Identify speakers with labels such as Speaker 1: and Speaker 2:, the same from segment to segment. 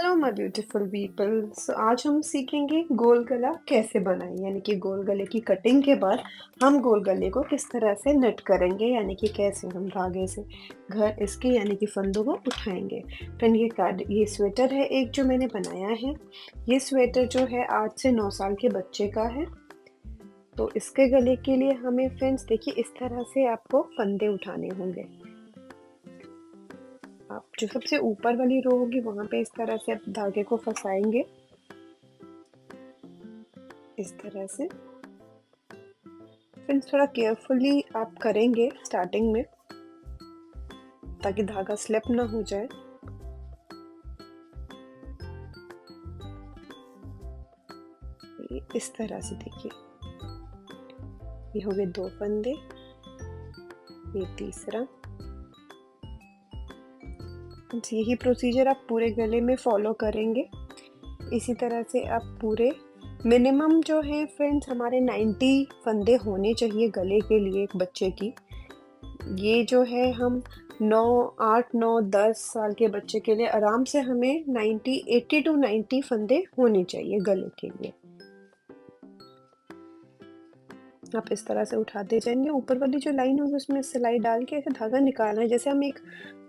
Speaker 1: Hello my beautiful people. So आज हम सीखेंगे गोल गला कैसे बनाएं, यानी कि गोल गले की कटिंग के बाद हम गोल गले को किस तरह से नेट करेंगे, यानी कि कैसे हम धागे से घर इसके यानी कि फंदों को उठाएंगे। फ्रेंड ये स्वेटर है एक जो मैंने बनाया है। ये स्वेटर जो है 8 से 9 साल के बच्चे का है। तो इसके गले के लिए हमें फ्रेंड्स देखिए इस तरह से आपको फंदे उठाने होंगे। आप जो सबसे ऊपर वाली रो होगी वहां पे इस तरह से आप धागे को फंसाएंगे, इस तरह से। फ्रेंड्स थोड़ा केयरफुली आप करेंगे स्टार्टिंग में, ताकि धागा स्लिप ना हो जाए। इस तरह से देखिए, ये हो गए 2 फंदे, ये तीसरा। यही प्रोसीजर आप पूरे गले में फॉलो करेंगे। इसी तरह से आप पूरे मिनिमम जो है फ्रेंड्स हमारे 90 फंदे होने चाहिए गले के लिए एक बच्चे की। ये जो है हम 8 9 10 साल के बच्चे के लिए आराम से हमें 80 टू 90 फंदे होने चाहिए गले के लिए। आप इस तरह से उठाते जाएंगे, ऊपर वाली जो लाइन होगी उसमें सिलाई डाल के ऐसे धागा निकालना है, जैसे हम एक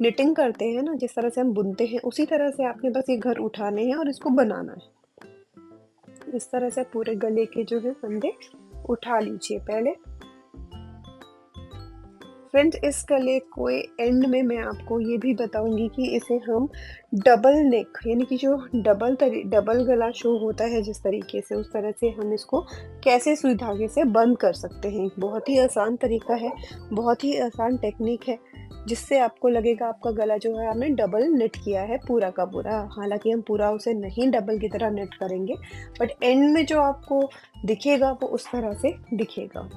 Speaker 1: निटिंग करते हैं ना, जिस तरह से हम बुनते हैं उसी तरह से आपने बस ये घर उठाने हैं और इसको बनाना है। इस तरह से पूरे गले के जो है फंदे उठा लीजिए पहले। फ्रेंड्स इस गले को एंड में मैं आपको ये भी बताऊंगी कि इसे हम डबल नेक यानी कि जो डबल गला शो होता है जिस तरीके से, उस तरह से हम इसको कैसे सुई धागे से बंद कर सकते हैं। बहुत ही आसान तरीका है, बहुत ही आसान टेक्निक है, जिससे आपको लगेगा आपका गला जो है हमने डबल नेट किया है पूरा का पूरा। हालांकि हम पूरा उसे नहीं डबल की तरह नेट करेंगे, बट एंड में जो आपको दिखेगा वो उस तरह से दिखेगा।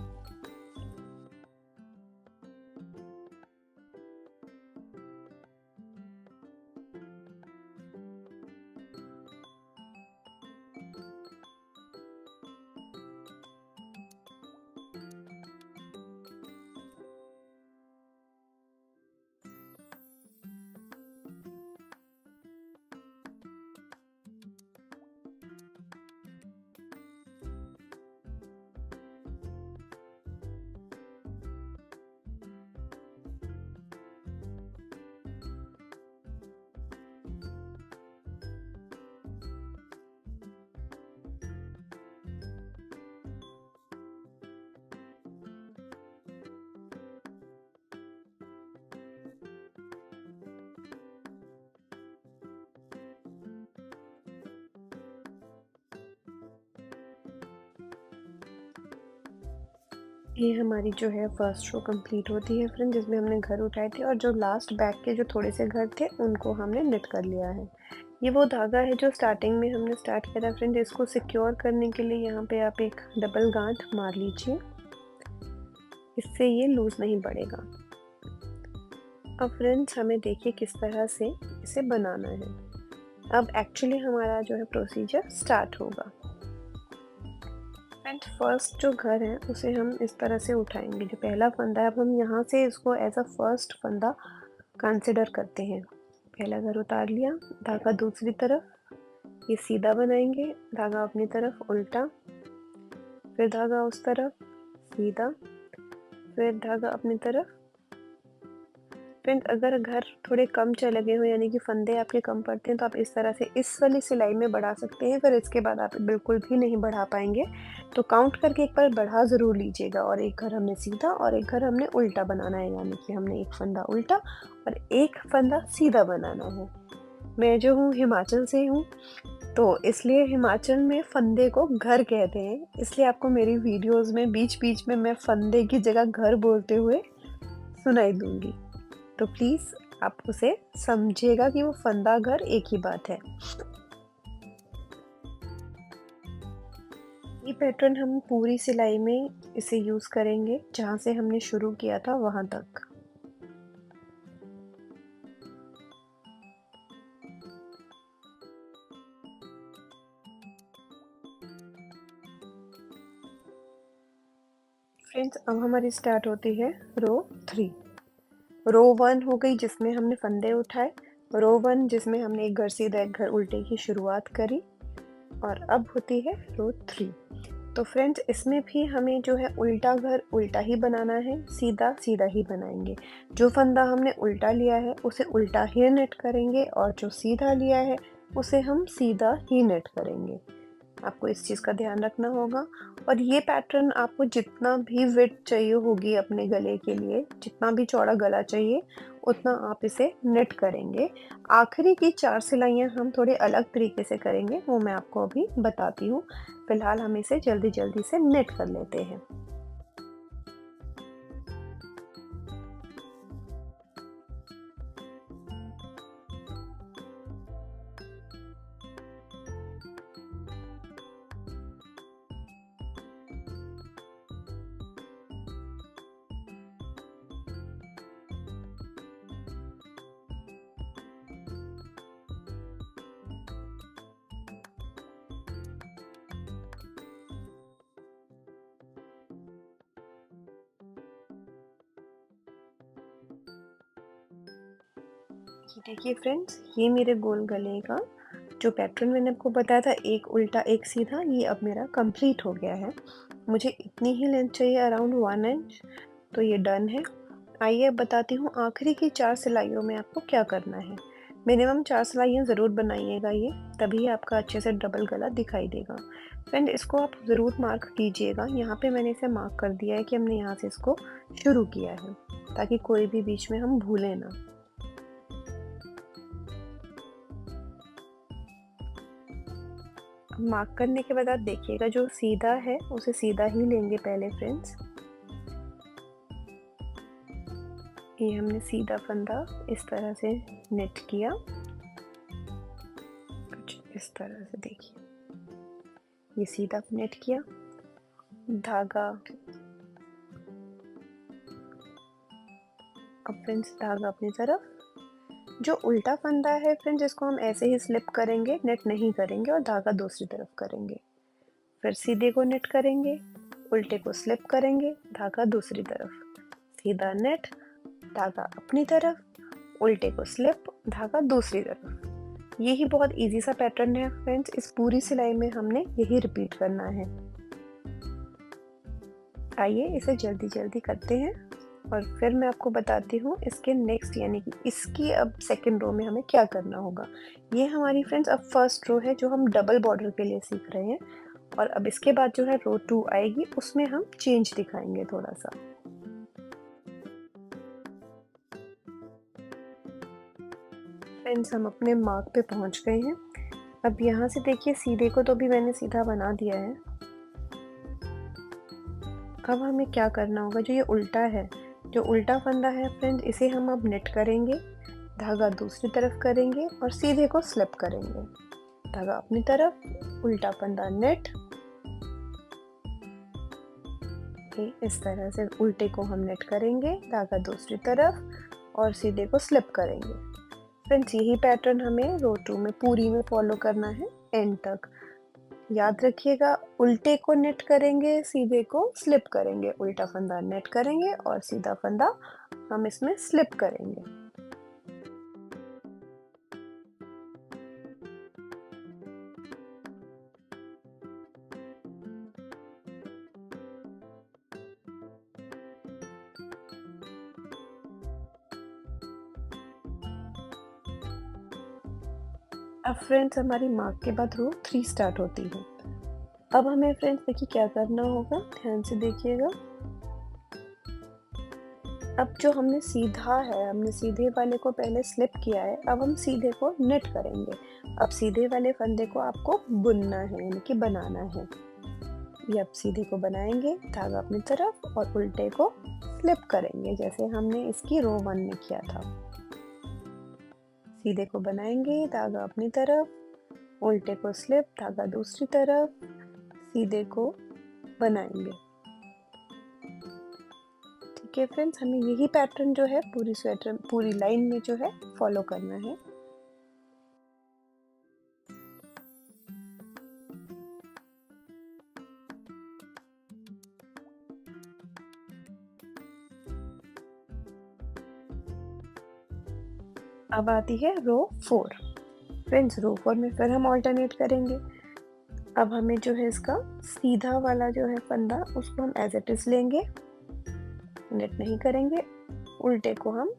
Speaker 1: ये हमारी जो है फर्स्ट रो कंप्लीट होती है फ्रेंड, जिसमें हमने घर उठाए थे और जो लास्ट बैक के जो थोड़े से घर थे उनको हमने निट कर लिया है। ये वो धागा है जो स्टार्टिंग में हमने स्टार्ट किया था फ्रेंड। इसको सिक्योर करने के लिए यहाँ पे आप एक डबल गांठ मार लीजिए, इससे ये लूज नहीं पड़ेगा। अब फ्रेंड्स हमें देखिए किस तरह से इसे बनाना है। अब एक्चुअली हमारा जो है प्रोसीजर स्टार्ट होगा। फ्रेंड फर्स्ट जो घर है उसे हम इस तरह से उठाएंगे, जो पहला फंदा है अब हम यहाँ से इसको एज अ फर्स्ट फंदा कंसिडर करते हैं। पहला घर उतार लिया, धागा दूसरी तरफ, ये सीधा बनाएंगे, धागा अपनी तरफ उल्टा, फिर धागा उस तरफ सीधा, फिर धागा अपनी तरफ। फ्रेंड अगर घर थोड़े कम चले गए हो यानी कि फंदे आपके कम पड़ते हैं तो आप इस तरह से इस वाली सिलाई में बढ़ा सकते हैं, फिर इसके बाद आप बिल्कुल भी नहीं बढ़ा पाएंगे। तो काउंट करके एक बार बढ़ा ज़रूर लीजिएगा। और एक घर हमने सीधा और एक घर हमने उल्टा बनाना है, यानी कि हमने एक फंदा उल्टा और एक फंदा सीधा बनाना है। मैं जो हूँ हिमाचल से हूँ, तो इसलिए हिमाचल में फंदे को घर कहते हैं, इसलिए आपको मेरी वीडियोस में बीच बीच में मैं फंदे की जगह घर बोलते हुए सुनाई दूंगी। तो प्लीज़ आप उसे समझिएगा कि वो फंदा घर एक ही बात है। ये पैटर्न हम पूरी सिलाई में इसे यूज़ करेंगे, जहाँ से हमने शुरू किया था वहाँ तक। फ्रेंड्स अब हमारी स्टार्ट होती है रो 3। रो 1 हो गई जिसमें हमने फंदे उठाए, रो 1 जिसमें हमने एक घर सीधा एक घर उल्टे की शुरुआत करी और अब होती है रो 3। तो फ्रेंड्स इसमें भी हमें जो है उल्टा घर उल्टा ही बनाना है, सीधा सीधा ही बनाएंगे। जो फंदा हमने उल्टा लिया है उसे उल्टा ही नेट करेंगे और जो सीधा लिया है उसे हम सीधा ही नेट करेंगे। आपको इस चीज़ का ध्यान रखना होगा और ये पैटर्न आपको जितना भी विड्थ चाहिए होगी अपने गले के लिए, जितना भी चौड़ा गला चाहिए उतना आप इसे नेट करेंगे। आखिरी की 4 सिलाइयाँ हम थोड़े अलग तरीके से करेंगे, वो मैं आपको अभी बताती हूँ। फिलहाल हम इसे जल्दी-जल्दी से नेट कर लेते हैं। ये देखिए फ्रेंड्स, ये मेरे गोल गले का जो पैटर्न मैंने आपको बताया था, एक उल्टा एक सीधा, ये अब मेरा कंप्लीट हो गया है। मुझे इतनी ही लेंथ चाहिए अराउंड 1 इंच, तो ये डन है। आइए अब बताती हूँ आखिरी की 4 सिलाइयों में आपको क्या करना है। मिनिमम 4 सिलाइयाँ ज़रूर बनाइएगा ये, तभी आपका अच्छे से डबल गला दिखाई देगा। फ्रेंड इसको आप ज़रूर मार्क कीजिएगा, यहाँ पे मैंने इसे मार्क कर दिया है कि हमने यहाँ से इसको शुरू किया है, ताकि कोई भी बीच में हम भूलें ना। मार्क करने के बाद आप देखिएगा जो सीधा है उसे सीधा ही लेंगे पहले फ्रेंड्स। ये हमने सीधा फंदा इस तरह से नेट किया, कुछ इस तरह से देखिए, ये सीधा नेट किया, धागा, अब फ्रेंड्स धागा अपनी तरफ। जो उल्टा फंदा है फ्रेंड्स इसको हम ऐसे ही स्लिप करेंगे, नेट नहीं करेंगे और धागा दूसरी तरफ करेंगे। फिर सीधे को नेट करेंगे, उल्टे को स्लिप करेंगे, धागा दूसरी तरफ, सीधा नेट, धागा अपनी तरफ, उल्टे को स्लिप, धागा दूसरी तरफ। यही बहुत इजी सा पैटर्न है फ्रेंड्स, इस पूरी सिलाई में हमने यही रिपीट करना है। आइए इसे जल्दी जल्दी करते हैं और फिर मैं आपको बताती हूँ इसके नेक्स्ट यानी कि इसकी अब सेकंड रो में हमें क्या करना होगा। ये हमारी फ्रेंड्स अब फर्स्ट रो है जो हम डबल बॉर्डर के लिए सीख रहे हैं और अब इसके बाद जो है रो 2 आएगी, उसमें हम चेंज दिखाएंगे थोड़ा सा। फ्रेंड्स हम अपने मार्क पे पहुंच गए हैं। अब यहाँ से देखिए सीधे को तो भी मैंने सीधा बना दिया है। अब हमें क्या करना होगा, जो ये उल्टा है, जो उल्टा फंदा है फ्रेंड्स इसे हम अब नेट करेंगे, धागा दूसरी तरफ करेंगे और सीधे को स्लिप करेंगे, धागा अपनी तरफ, उल्टा फंदा नेट, इस तरह से उल्टे को हम नेट करेंगे, धागा दूसरी तरफ और सीधे को स्लिप करेंगे। फ्रेंड्स यही पैटर्न हमें रो 2 में पूरी में फॉलो करना है एंड तक। याद रखिएगा उल्टे को नेट करेंगे, सीधे को स्लिप करेंगे, उल्टा फंदा नेट करेंगे और सीधा फंदा हम इसमें स्लिप करेंगे। अब फ्रेंड्स हमारी मार्क के बाद रो 3 स्टार्ट होती है। अब हमें फ्रेंड्स देखिए क्या करना होगा, ध्यान से देखिएगा। अब जो हमने सीधा है, हमने सीधे वाले को पहले स्लिप किया है, अब हम सीधे को नेट करेंगे। अब सीधे वाले फंदे को आपको बुनना है यानी कि बनाना है। ये अब सीधे को बनाएंगे, धागा अपनी तरफ और उल्टे को स्लिप करेंगे जैसे हमने इसकी रो 1 में किया था। सीधे को बनाएंगे, धागा अपनी तरफ, उल्टे को स्लिप, धागा दूसरी तरफ, सीधे को बनाएंगे। ठीक है फ्रेंड्स, हमें यही पैटर्न जो है पूरी स्वेटर पूरी लाइन में जो है फॉलो करना है। अब आती है रो 4। फ्रेंड्स रो 4 में फिर हम ऑल्टरनेट करेंगे। अब हमें जो है इसका सीधा वाला जो है फंदा उसको हम एज इट इज लेंगे, नेट नहीं करेंगे, उल्टे को हम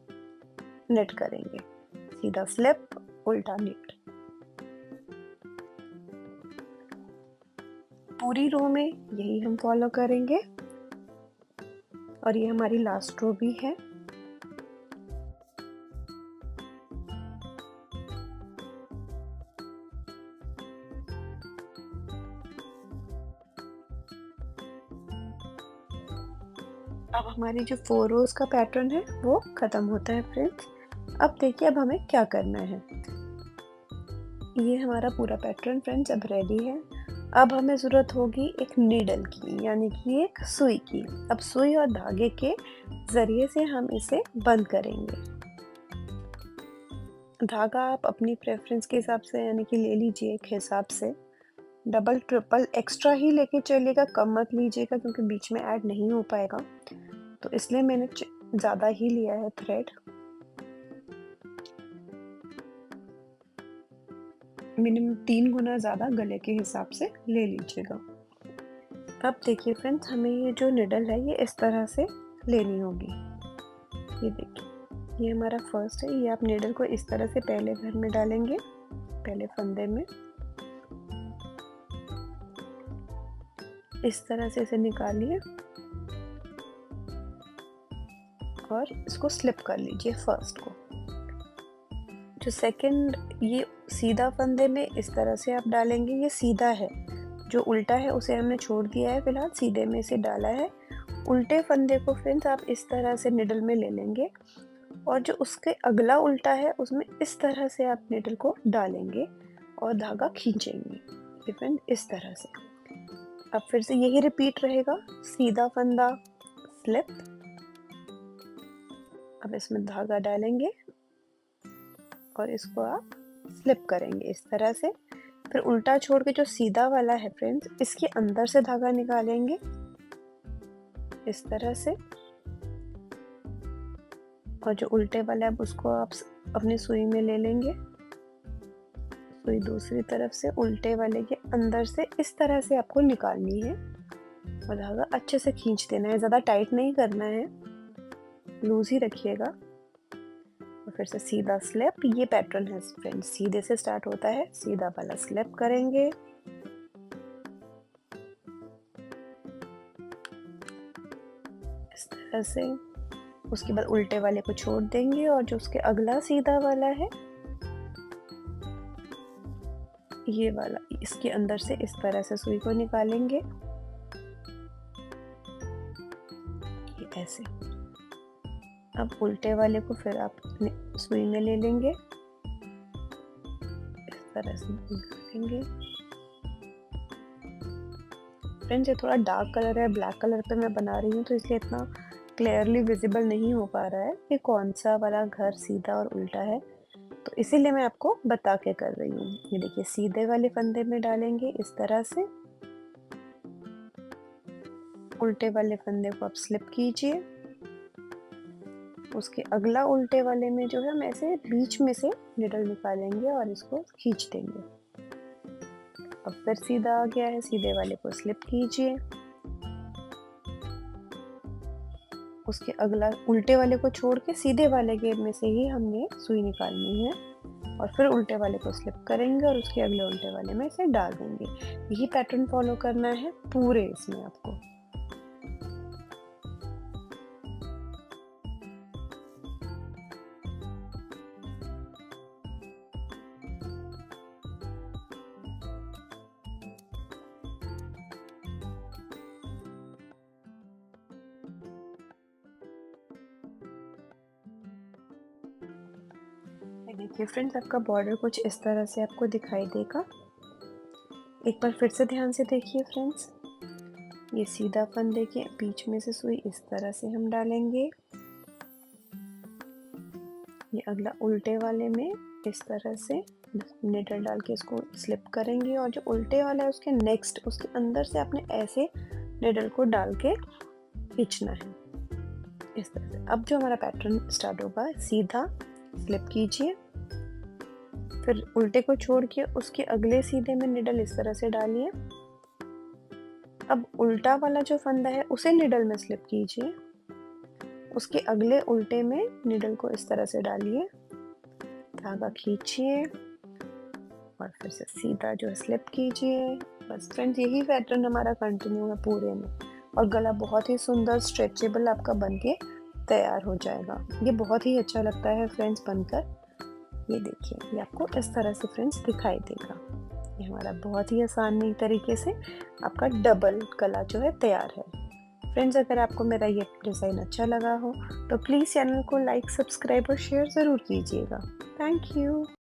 Speaker 1: नेट करेंगे, सीधा स्लिप उल्टा नेट। पूरी रो में यही हम फॉलो करेंगे और ये हमारी लास्ट रो भी है। अब हमारी जो 4 रोज का पैटर्न है वो खत्म होता है फ्रेंड्स। अब देखिए अब हमें क्या करना है। ये हमारा पूरा पैटर्न फ्रेंड्स अब रेडी है। अब हमें ज़रूरत होगी एक नीडल की, यानी कि एक सुई की। अब सुई और धागे के ज़रिए से हम इसे बंद करेंगे। धागा आप अपनी प्रेफरेंस के हिसाब से यानी कि ले लीजिए एक हिसाब से। डबल ट्रिपल एक्स्ट्रा ही लेके चलिएगा, कम मत लीजिएगा क्योंकि बीच में ऐड नहीं हो पाएगा, तो इसलिए मैंने ज़्यादा ही लिया है थ्रेड। मिनिमम 3 गुना ज़्यादा गले के हिसाब से ले लीजिएगा। अब देखिए फ्रेंड्स हमें ये जो निडल है ये इस तरह से लेनी होगी। ये देखिए ये हमारा फर्स्ट है। ये आप निडल को इस तरह से पहले घर में डालेंगे, पहले फंदे में इस तरह से इसे निकालिए और इसको स्लिप कर लीजिए फर्स्ट को। जो सेकंड ये सीधा फंदे में इस तरह से आप डालेंगे, ये सीधा है, जो उल्टा है उसे हमने छोड़ दिया है, फिलहाल सीधे में इसे डाला है। उल्टे फंदे को फ्रेंड्स आप इस तरह से निडल में ले लेंगे और जो उसके अगला उल्टा है उसमें इस तरह से आप निडल को डालेंगे और धागा खींचेंगे फ्रेंड इस तरह से। अब फिर से यही रिपीट रहेगा, सीधा फंदा स्लिप, अब इसमें धागा डालेंगे और इसको आप स्लिप करेंगे इस तरह से। फिर उल्टा छोड़ के जो सीधा वाला है फ्रेंड्स इसके अंदर से धागा निकालेंगे इस तरह से, और जो उल्टे वाला है उसको आप अपनी सुई में ले लेंगे। सुई दूसरी तरफ से उल्टे वाले के अंदर से इस तरह से आपको निकालनी है और धागा अच्छे से खींच देना है, ज़्यादा टाइट नहीं करना है, लूज ही रखिएगा। और फिर से सीधा स्लिप, ये पैटर्न है फ्रेंड्स सीधे से स्टार्ट होता है, सीधा वाला स्लिप करेंगे, इस तरह से। उसके बाद उल्टे वाले को छोड़ देंगे और जो उसके अगला सीधा वाला है ये वाला, इसके अंदर से इस तरह से सुई को निकालेंगे, ये ऐसे। अब उल्टे वाले को फिर आप सुई में ले लेंगे, इस तरह से निकालेंगे। फ्रेंड्स ये थोड़ा डार्क कलर है, ब्लैक कलर पे मैं बना रही हूँ तो इसलिए इतना क्लियरली विजिबल नहीं हो पा रहा है कि कौन सा वाला घर सीधा और उल्टा है, तो इसीलिए मैं आपको बता के कर रही हूँ। ये देखिए सीधे वाले फंदे में डालेंगे इस तरह से, उल्टे वाले फंदे को आप स्लिप कीजिए, उसके अगला उल्टे वाले में जो है हम ऐसे बीच में से निडल निकालेंगे और इसको खींच देंगे। अब फिर सीधा आ गया है, सीधे वाले को स्लिप कीजिए, उसके अगला उल्टे वाले को छोड़ के सीधे वाले के में से ही हमने सुई निकालनी है और फिर उल्टे वाले को स्लिप करेंगे और उसके अगले उल्टे वाले में इसे डाल देंगे। यही पैटर्न फॉलो करना है पूरे इसमें आपको। देखिए फ्रेंड्स आपका बॉर्डर कुछ इस तरह से आपको दिखाई देगा। एक बार फिर से ध्यान से देखिए फ्रेंड्स, ये सीधा फंदे के बीच में से सुई इस तरह से हम डालेंगे, ये अगला उल्टे वाले में इस तरह से निडल डाल के इसको स्लिप करेंगे और जो उल्टे वाला है उसके नेक्स्ट उसके अंदर से आपने ऐसे निडल को डाल के खींचना है इस तरह से। अब जो हमारा पैटर्न स्टार्ट होगा, सीधा स्लिप कीजिए, फिर उल्टे को छोड़ के उसके अगले सीधे में निडल इस तरह से डालिए। अब उल्टा वाला जो फंदा है उसे निडल में स्लिप कीजिए, उसके अगले उल्टे में निडल को इस तरह से डालिए, धागा खींचिए और फिर से सीधा जो स्लिप कीजिए। बस फ्रेंड्स, यही पैटर्न हमारा कंटिन्यू है पूरे में, और गला बहुत ही सुंदर स्ट्रेचेबल आपका बनके तैयार हो जाएगा। ये बहुत ही अच्छा लगता है फ्रेंड्स बनकर। ये देखिए, ये आपको इस तरह से फ्रेंड्स दिखाई देगा। ये हमारा बहुत ही आसानी तरीके से आपका डबल गला जो है तैयार है। फ्रेंड्स, अगर आपको मेरा ये डिज़ाइन अच्छा लगा हो तो प्लीज़ चैनल को लाइक, सब्सक्राइब और शेयर ज़रूर कीजिएगा। Thank you.